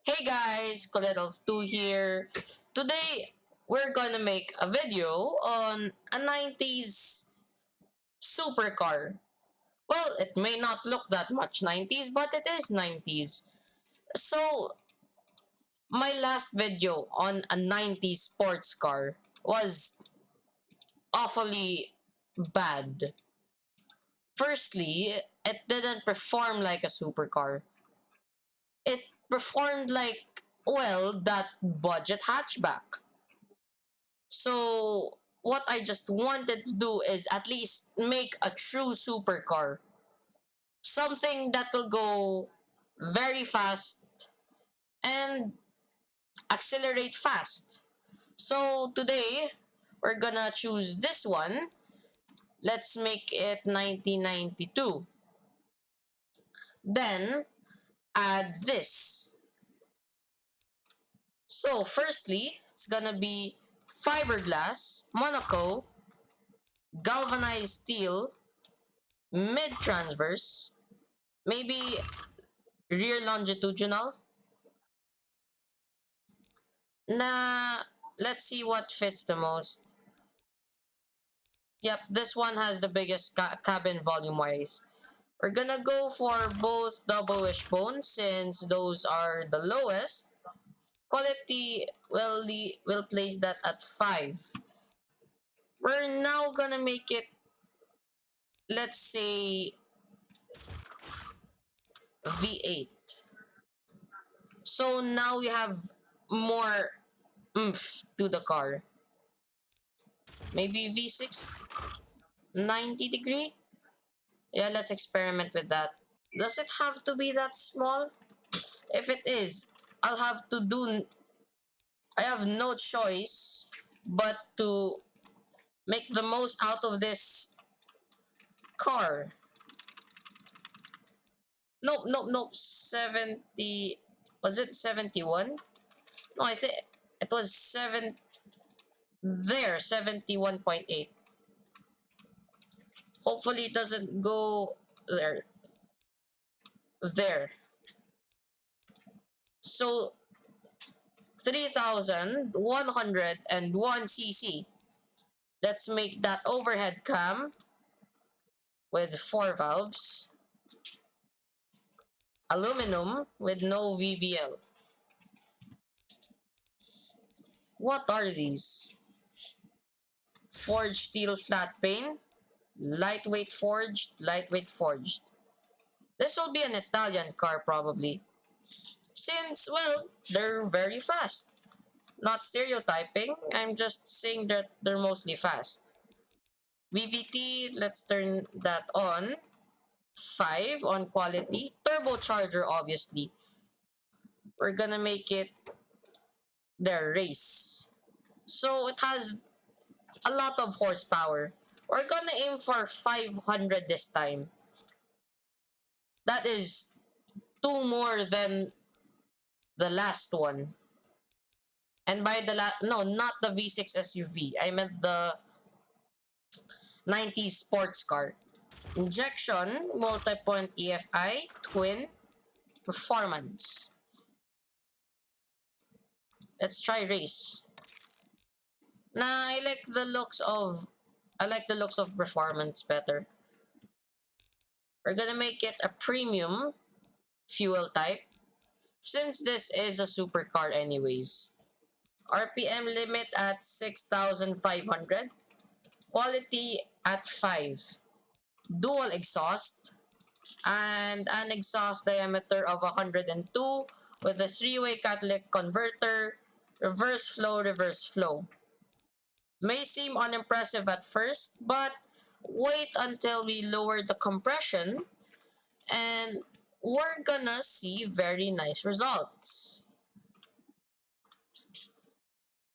Hey guys, Colette2 here. Today we're gonna make a video on a 90s supercar. Well, it may not look that much 90s, but it is 90s. So, my last video on a 90s sports car was awfully bad. Firstly, it didn't perform like a supercar. It performed like, well, that budget hatchback. So what I just wanted to do is at least make a true supercar. Something that'll go very fast and accelerate fast. So today we're gonna choose this one. Let's make it 1992. Then add this. So firstly, it's gonna be fiberglass, Monaco, galvanized steel, mid transverse, maybe rear longitudinal. Nah, let's see what fits the most. Yep, this one has the biggest cabin volume wise. We're gonna go for both double wishbone since those are the lowest. Quality will place that at 5. We're now gonna make it, let's say, V8. So now we have more oomph to the car. Maybe V6 90-degree. Yeah, let's experiment with that. Does it have to be that small? If it is, I'll have to do I have no choice but to make the most out of this car. Nope. 70, was it 71? No, I think it was 7 there, 71.8. Hopefully it doesn't go there. There. So 3,101 cc. Let's make that overhead cam with 4 valves. Aluminum with no VVL. What are these? Forged steel flat pane. Lightweight forged, lightweight forged. This will be an Italian car probably. Since, well, they're very fast. Not stereotyping, I'm just saying that they're mostly fast. VVT, let's turn that on. 5 on quality. Turbocharger, obviously. We're gonna make it their race. So it has a lot of horsepower. We're gonna aim for 500 this time. That is 2 more than the last one. And by the no, not the V6 SUV. I meant the 90s sports car. Injection, multi-point EFI, twin, performance. Let's try race. Nah, I like the looks of performance better. We're gonna make it a premium fuel type since this is a supercar anyways. RPM limit at 6,500. Quality at 5. Dual exhaust and an exhaust diameter of 102 with a 3-way catalytic converter, reverse flow. May seem unimpressive at first, but wait until we lower the compression and we're gonna see very nice results.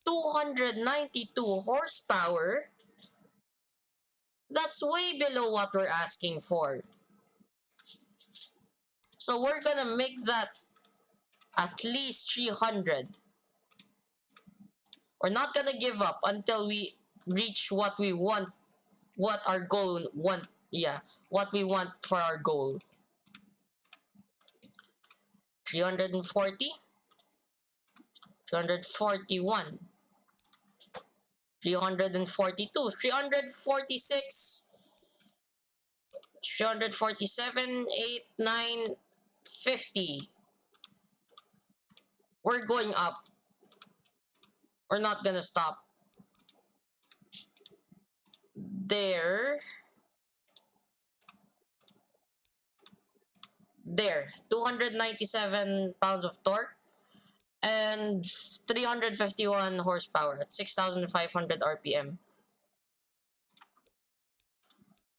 292 horsepower. That's way below what we're asking for. So we're gonna make that at least 300. We're not gonna give up until we reach what we want, what our goal want. Yeah, what we want for our goal. 340. 341, 342, 346, 347, 8, 9, 50. We're going up. We're not gonna stop. There. There. 297 pounds of torque and 351 horsepower at 6,500 RPM.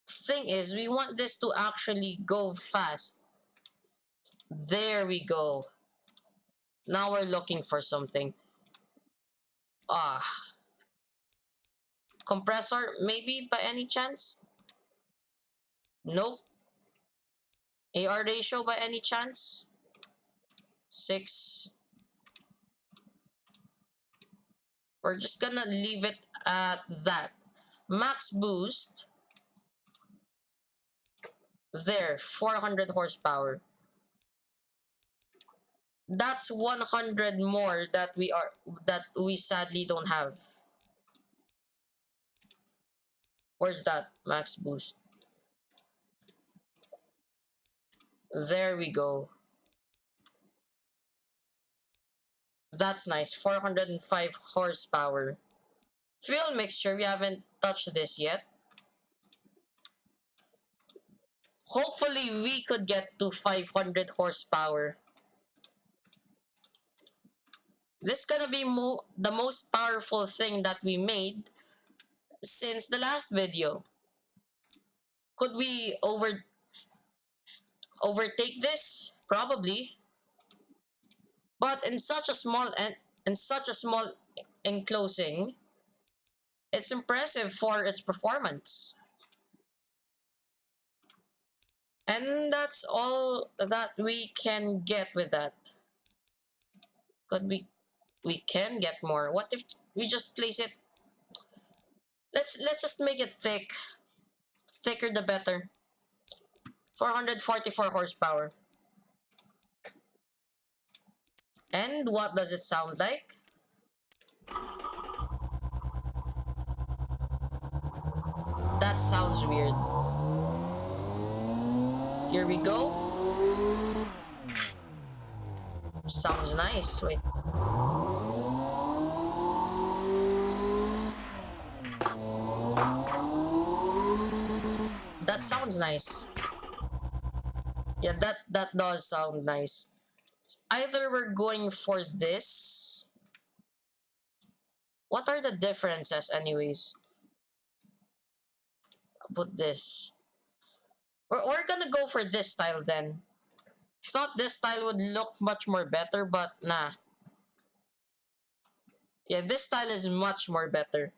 Thing is, we want this to actually go fast. There we go. Now we're looking for something. Ah. Compressor, maybe by any chance? Nope. AR ratio by any chance? 6. We're just gonna leave it at that. Max boost. There, 400 horsepower. That's 100 more that we sadly don't have. Where's that max boost? There we go. That's nice. 405 horsepower. Fuel mixture, we haven't touched this yet. Hopefully we could get to 500 horsepower. This is gonna be the most powerful thing that we made since the last video. Could we overtake this? Probably. But in such a small enclosing, it's impressive for its performance. And that's all that we can get with that. Could we can get more. What if we just place it? Let's just make it thick. Thicker the better. 444 horsepower. And what does it sound like? That sounds weird. Here we go. Sounds nice. Wait. That sounds nice. Yeah, that does sound nice. It's either we're going for this. What are the differences anyways? I'll put this. We're gonna go for this style then. It's not this style would look much more better, but nah. Yeah, this style is much more better.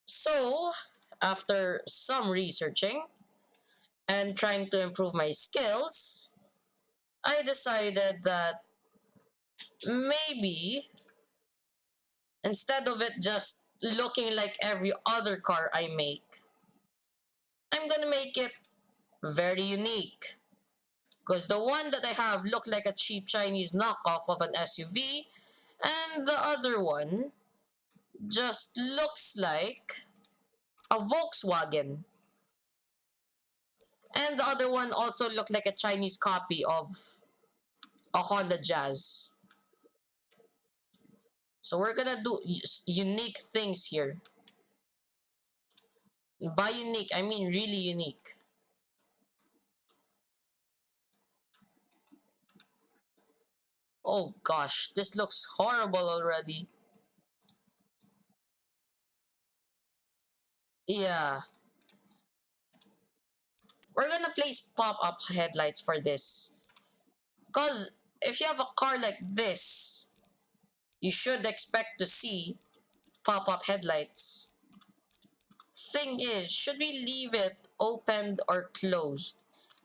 So, after some researching and trying to improve my skills, I decided that maybe instead of it just looking like every other car I make, I'm gonna make it very unique. Because the one that I have looked like a cheap Chinese knockoff of an SUV, and the other one just looks like a Volkswagen. And the other one also looked like a Chinese copy of a Honda Jazz. So we're gonna do unique things here. By unique, I mean really unique. Oh gosh, this looks horrible already. Yeah. We're gonna place pop-up headlights for this. Because if you have a car like this, you should expect to see pop-up headlights. Thing is, should we leave it opened or closed?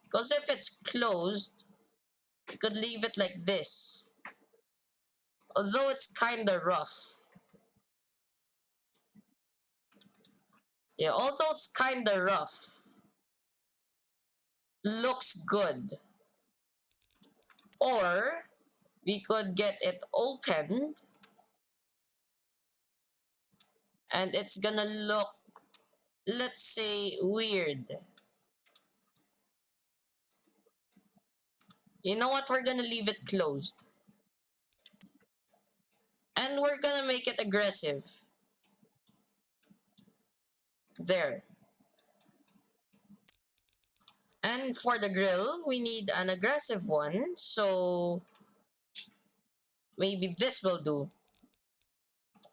Because if it's closed, you could leave it like this. Although it's kinda rough. Yeah, although it's kinda rough. Looks good. Or We could get it opened, and it's gonna look, let's say, weird. You know what? We're gonna leave it closed. And we're gonna make it aggressive. There. And for the grill, we need an aggressive one. So maybe this will do.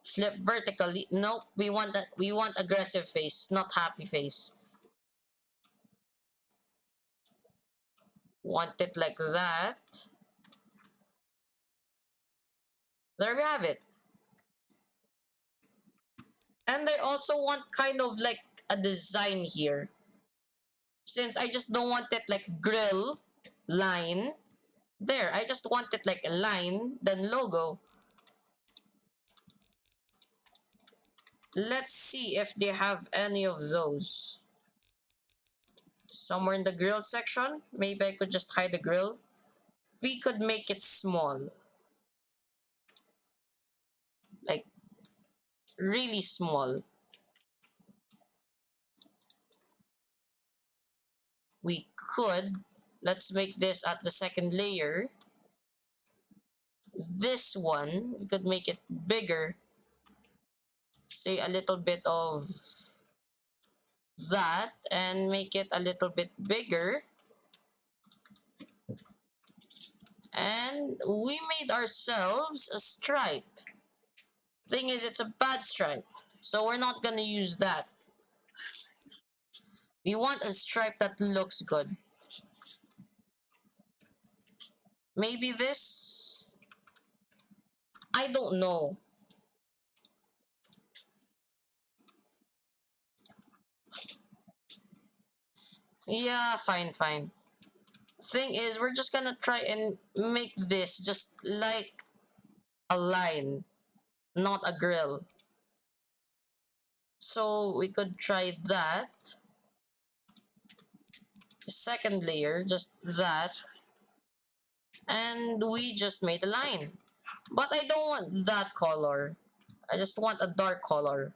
Flip vertically. Nope, we want aggressive face, not happy face. Want it like that. There we have it. And I also want kind of like a design here. Since I just don't want it like grill, line. There, I just want it like a line, then logo. Let's see if they have any of those. Somewhere in the grill section. Maybe I could just hide the grill. We could make it small. Like, really small. We could, let's make this at the second layer. This one, we could make it bigger. Say a little bit of that and make it a little bit bigger. And we made ourselves a stripe. Thing is, it's a bad stripe, so we're not gonna use that. We want a stripe that looks good. Maybe this? I don't know. Yeah, fine, fine. Thing is, we're just gonna try and make this just like a line, not a grill. So we could try that. The second layer, just that. And we just made a line. But I don't want that color. I just want a dark color.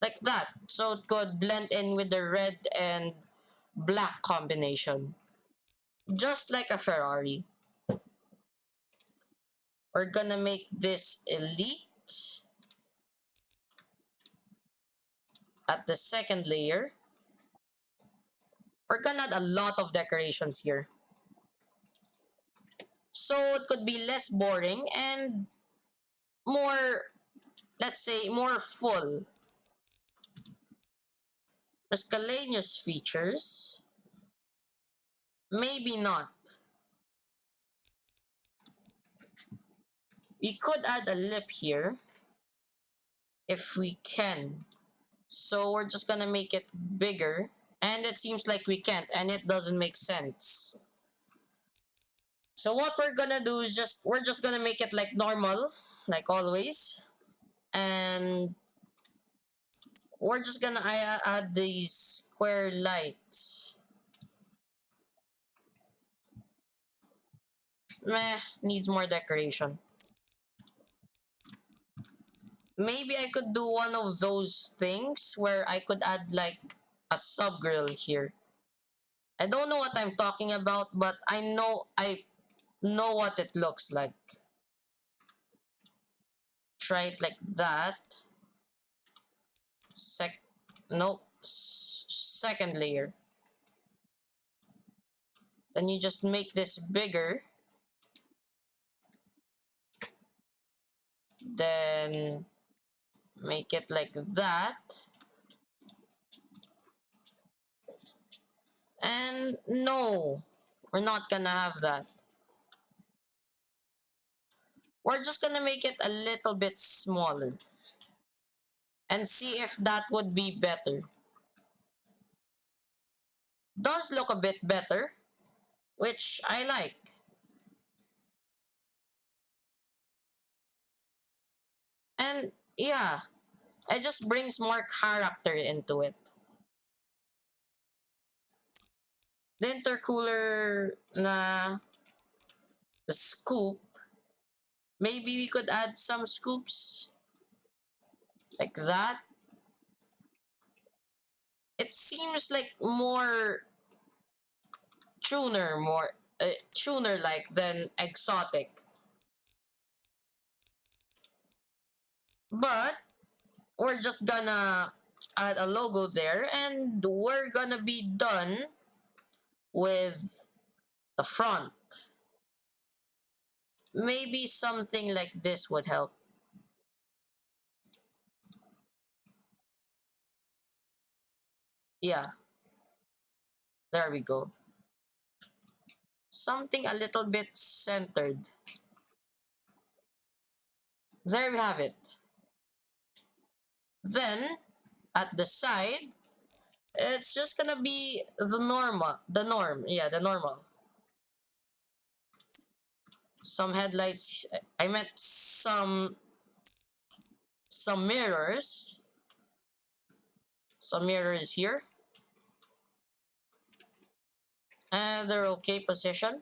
Like that. So it could blend in with the red and black combination. Just like a Ferrari. We're gonna make this elite at the second layer. We're gonna add a lot of decorations here. So it could be less boring and more, let's say, more full. Miscellaneous features. Maybe not. We could add a lip here. If we can. So we're just gonna make it bigger. And it seems like we can't, and it doesn't make sense. So what we're gonna do is we're just gonna make it like normal, like always. And we're just gonna add these square lights. Meh, needs more decoration. Maybe I could do one of those things where I could add like a sub grill here. I don't know what I'm talking about, but I know what it looks like. Try it like that. Second layer. Then you just make this bigger. Then make it like that. And no, we're not gonna have that. We're just gonna make it a little bit smaller. And see if that would be better. Does look a bit better, which I like. And yeah, it just brings more character into it. The intercooler, nah, The scoop, maybe we could add some scoops like that. It seems like more tuner like than exotic. But we're just gonna add a logo there and we're gonna be done with the front. Maybe something like this would help. Yeah, there we go. Something a little bit centered. There we have it. Then at the side, it's just gonna be the normal. Some headlights, I meant some mirrors. Some mirrors here. And they're okay position.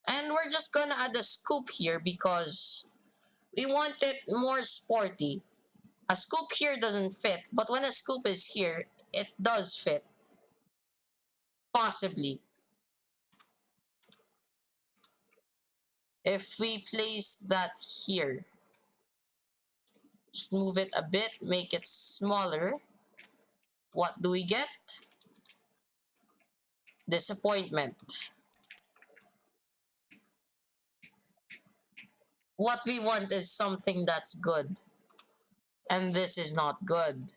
And we're just gonna add a scoop here because we want it more sporty. A scoop here doesn't fit, but when a scoop is here, it does fit. Possibly. If we place that here, just move it a bit, make it smaller. What do we get? Disappointment. What we want is something that's good. And this is not good.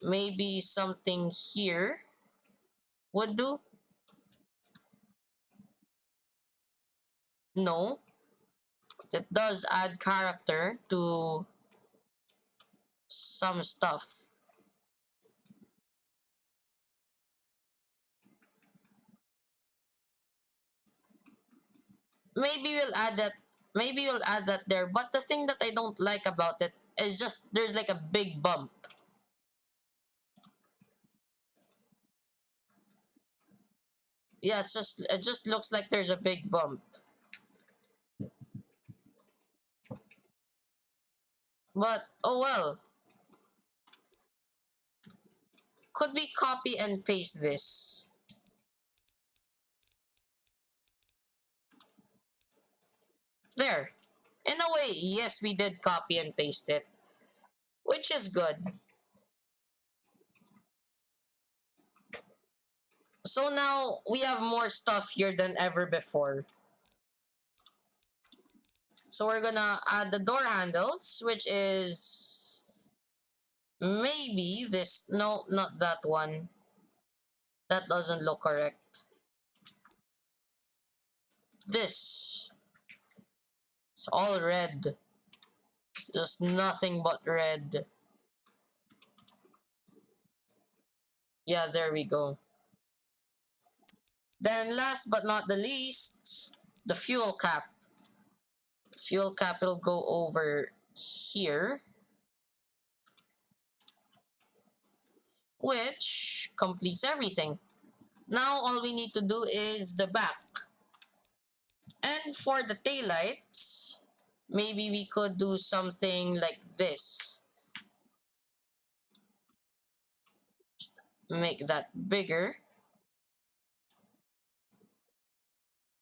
Maybe something here would do? No. It does add character to some stuff. Maybe we'll add that. Maybe we'll add that there. But the thing that I don't like about it is just there's like a big bump. Yeah, it just looks like there's a big bump. But oh well. Could we copy and paste this? There. In a way, yes, we did copy and paste it, which is good. So now we have more stuff here than ever before. So we're gonna add the door handles, which is maybe this. No, not that one. That doesn't look correct. This. It's all red. Just nothing but red. Yeah, there we go. Then last but not the least, the fuel cap. Fuel cap will go over here, which completes everything. Now all we need to do is the back. And for the taillights, maybe we could do something like this. Just make that bigger.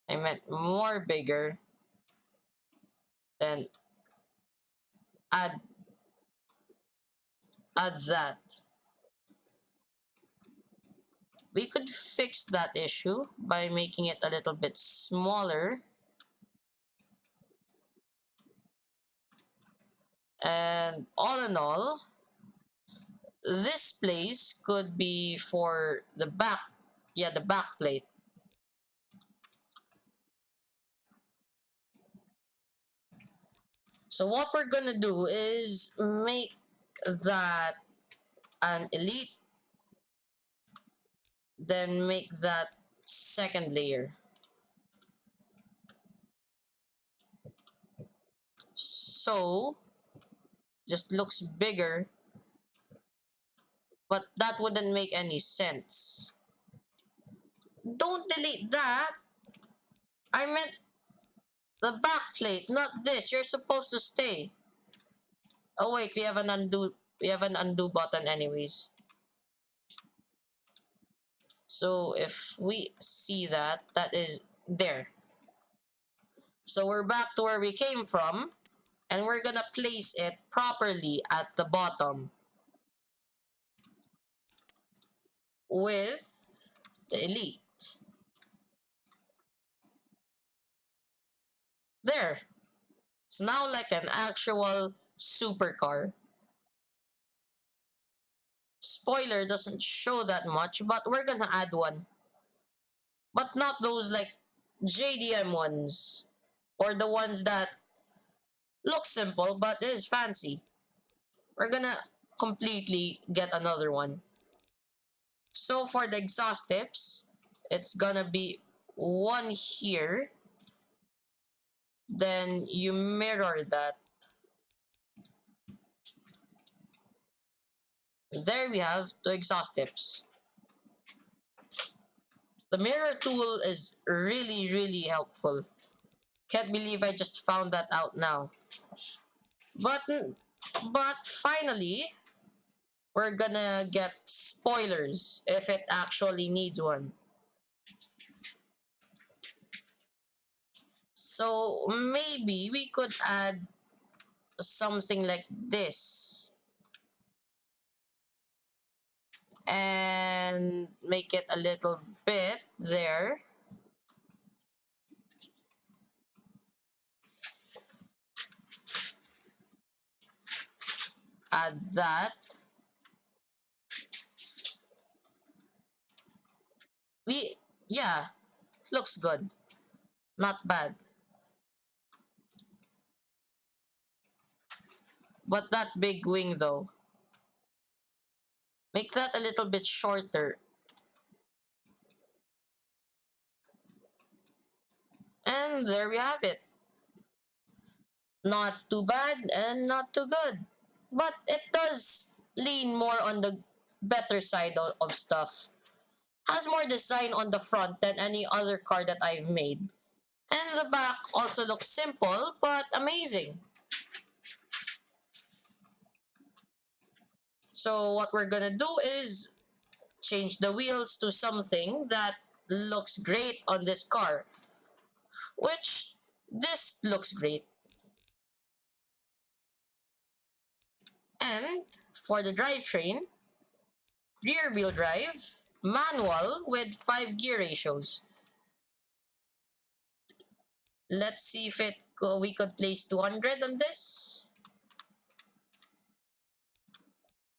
I meant more bigger. Then add that. We could fix that issue by making it a little bit smaller. And all in all, this place could be for the back. Yeah, the back plate. So what we're gonna do is make that an elite, then make that second layer. So just looks bigger, but that wouldn't make any sense. Don't delete that. I meant the back plate, not this. You're supposed to stay. Oh wait, we have an undo. We have an undo button anyways. So if we see that, that is there. So we're back to where we came from, and we're gonna place it properly at the bottom with the Elite. There. It's now like an actual supercar. Spoiler doesn't show that much, but we're gonna add one. But not those like JDM ones, or the ones that look simple but is fancy. We're gonna completely get another one. So for the exhaust tips, it's gonna be one here. Then you mirror that. There we have the exhaust tips. The mirror tool is really helpful. Can't believe I just found that out now. But finally, we're gonna get spoilers if it actually needs one. So maybe we could add something like this and make it a little bit there. Add that. Yeah, looks good. Not bad. But that big wing though, make that a little bit shorter. And there we have it. Not too bad and not too good. But it does lean more on the better side of stuff. Has more design on the front than any other car that I've made. And the back also looks simple but amazing. So what we're gonna do is change the wheels to something that looks great on this car. Which, this looks great. And for the drivetrain, rear wheel drive, manual with 5 gear ratios. Let's see if we could place 200 on this.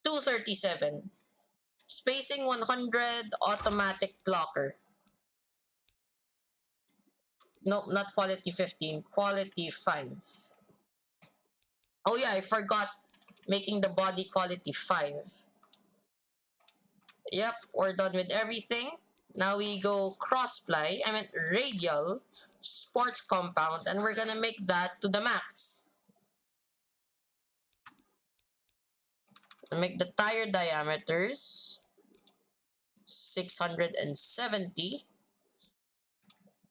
237. Spacing 100, automatic clocker. Nope, not quality 15, quality 5. Oh yeah, I forgot making the body quality 5. Yep, we're done with everything. Now we go cross-ply, radial, sports compound, and we're gonna make that to the max. Make the tire diameters 670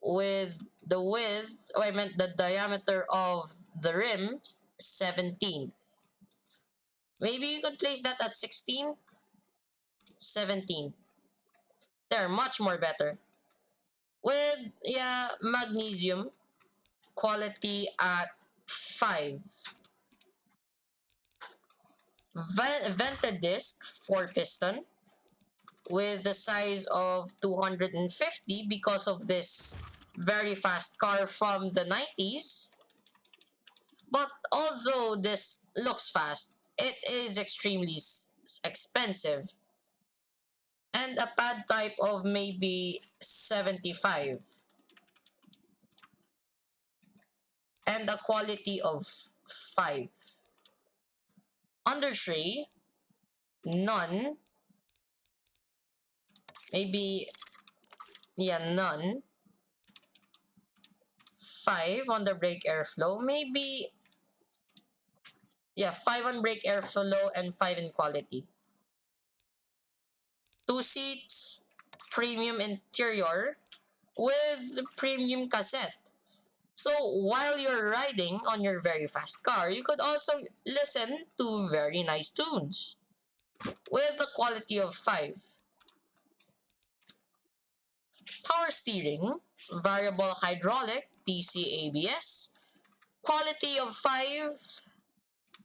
with the width, the diameter of the rim 17. Maybe you could place that at 16, 17. They're much more better. With, yeah, magnesium, quality at 5. Vented disc 4 piston with the size of 250 because of this very fast car from the 90s. But although this looks fast, it is extremely expensive. And a pad type of maybe 75. And a quality of 5. Under tray, none. Maybe, yeah, none. 5 on the brake airflow. Maybe, yeah, 5 on brake airflow and 5 in quality. 2 seats, premium interior with the premium cassette. So while you're riding on your very fast car, you could also listen to very nice tunes with a quality of 5. Power steering, variable hydraulic, DC ABS, quality of 5,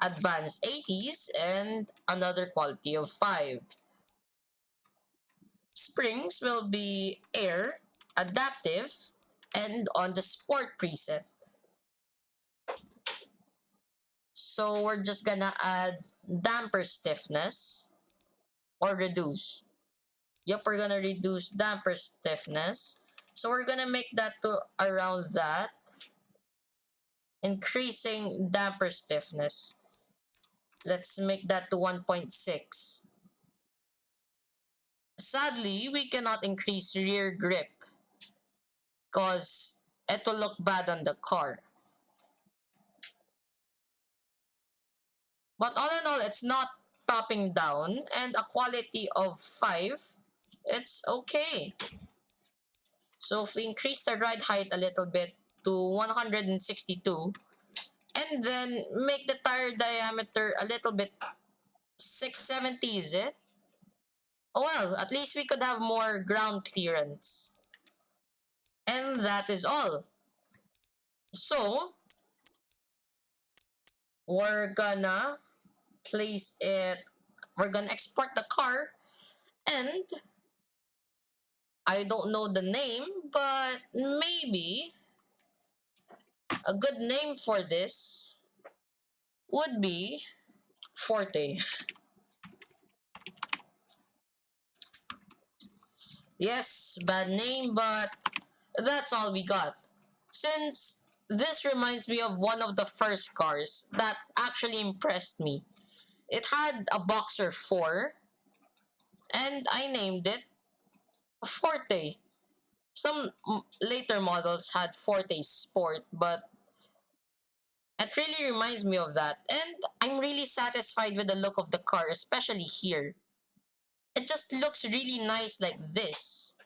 advanced 80s, and another quality of 5. Springs will be air, adaptive, and on the sport preset. So we're just gonna add damper stiffness or reduce. Yep, we're gonna reduce damper stiffness. So we're gonna make that to around that. Increasing damper stiffness. Let's make that to 1.6. Sadly, we cannot increase rear grip because it will look bad on the car. But all in all, it's not topping down, and a quality of 5, it's okay. So if we increase the ride height a little bit to 162, and then make the tire diameter a little bit 670, is it? Oh well, at least we could have more ground clearance. And that is all. So, we're gonna place it, we're gonna export the car, and I don't know the name, but maybe a good name for this would be Forte. Yes, bad name, but that's all we got. Since this reminds me of one of the first cars that actually impressed me. It had a Boxer 4, and I named it Forte. Some later models had Forte Sport, but it really reminds me of that. And I'm really satisfied with the look of the car, especially here. It just looks really nice like this.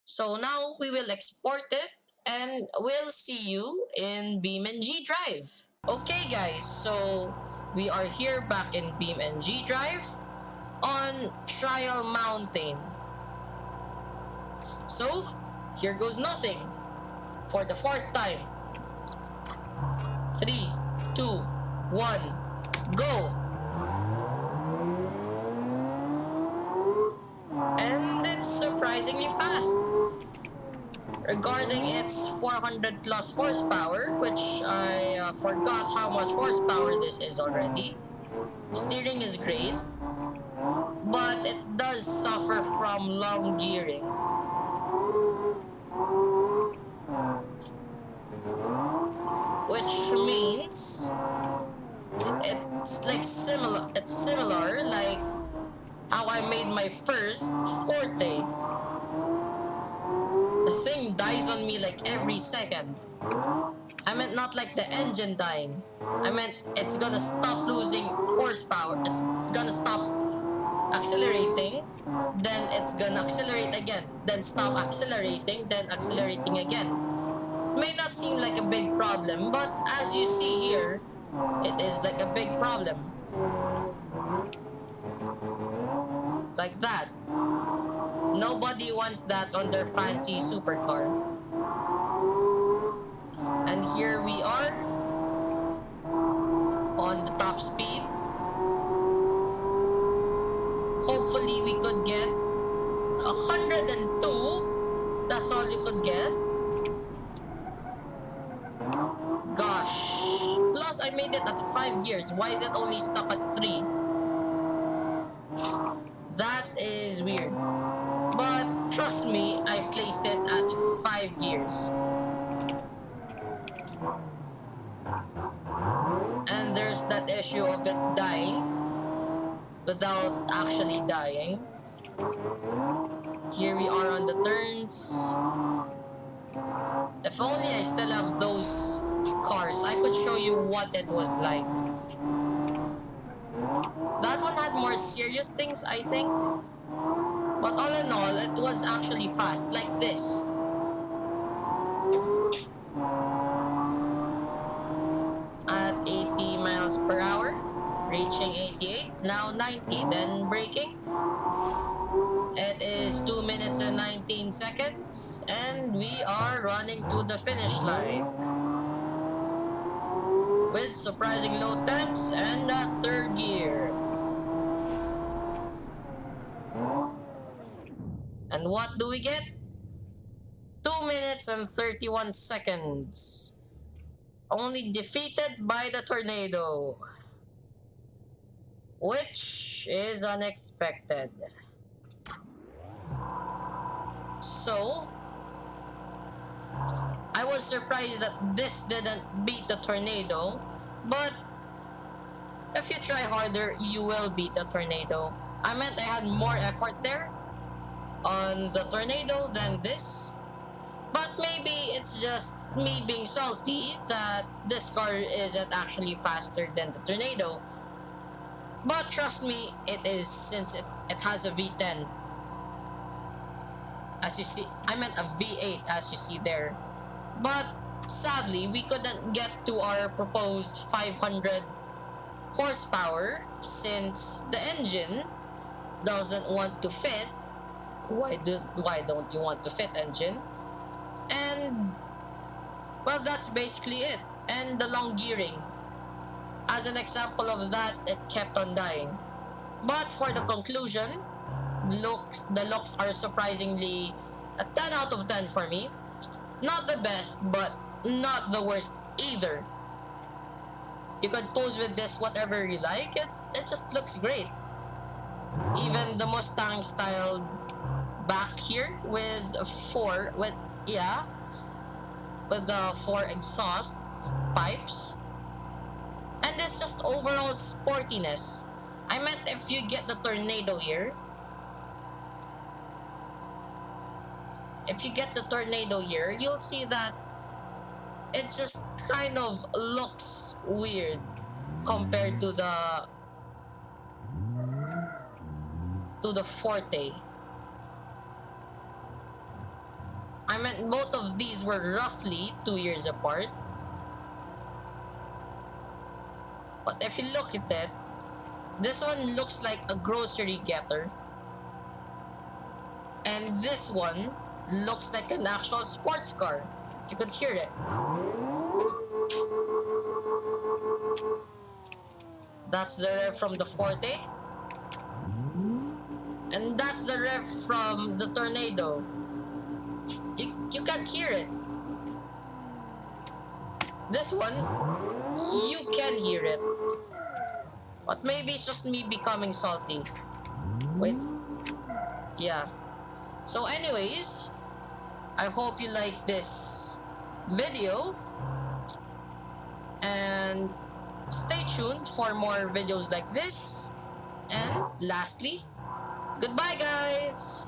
So now we will export it, and we'll see you in Beamng Drive. Okay guys, so we are here back in Beamng Drive on Trial Mountain. So, here goes nothing. For the 4th time. 3, 2, 1, go! And it's surprisingly fast. Regarding its 400 plus horsepower, which I forgot how much horsepower this is already. Steering is great, but it does suffer from long gearing. Which means it's similar like how I made my first Forte. The thing dies on me like every second. I meant not like the engine dying. I meant it's gonna stop losing horsepower. It's gonna stop accelerating. Then it's gonna accelerate again. Then stop accelerating. Then accelerating again. It may not seem like a big problem, but as you see here, it is like a big problem. Like that. Nobody wants that on their fancy supercar. And here we are on the top speed. Hopefully we could get 102. That's all you could get. Gosh. Plus I made it at 5 gears. Why is it only stuck at 3? That is weird. But trust me, I placed it at 5 gears. And there's that issue of it dying without actually dying. Here we are on the turns. If only I still have those cars, I could show you what it was like. That one had more serious things, I think. But all in all, it was actually fast, like this. At 80 miles per hour, reaching 88, now 90, then braking. It is 2 minutes and 19 seconds, and we are running to the finish line with surprising low temps and a third gear. And what do we get? 2 minutes and 31 seconds. Only defeated by the tornado, which is unexpected. So, I was surprised that this didn't beat the tornado, but if you try harder, you will beat the tornado. I meant I had more effort there on the tornado than this. But maybe it's just me being salty that this car isn't actually faster than the tornado. But trust me, it is, since it has a V10. As you see, I meant a V8 as you see there. But sadly, we couldn't get to our proposed 500 horsepower since the engine doesn't want to fit. Why don't you want to fit, engine? And well, that's basically it. And the long gearing, as an example of that, it kept on dying. But for the conclusion, the looks are surprisingly a 10 out of 10 for me. Not the best, but not the worst either. You could pose with this whatever you like. It just looks great. Even the Mustang style back here with the four exhaust pipes. And it's just overall sportiness. I meant if you get the tornado here, you'll see that it just kind of looks weird compared to the Forte. I meant both of these were roughly 2 years apart. But if you look at it, this one looks like a grocery getter. And this one looks like an actual sports car. If you could hear it. That's the rev from the Forte. And that's the rev from the Tornado. You can't hear it. This one, you can hear it. But maybe it's just me becoming salty. Wait. Yeah. So anyways, I hope you like this video. And stay tuned for more videos like this. And lastly, goodbye guys!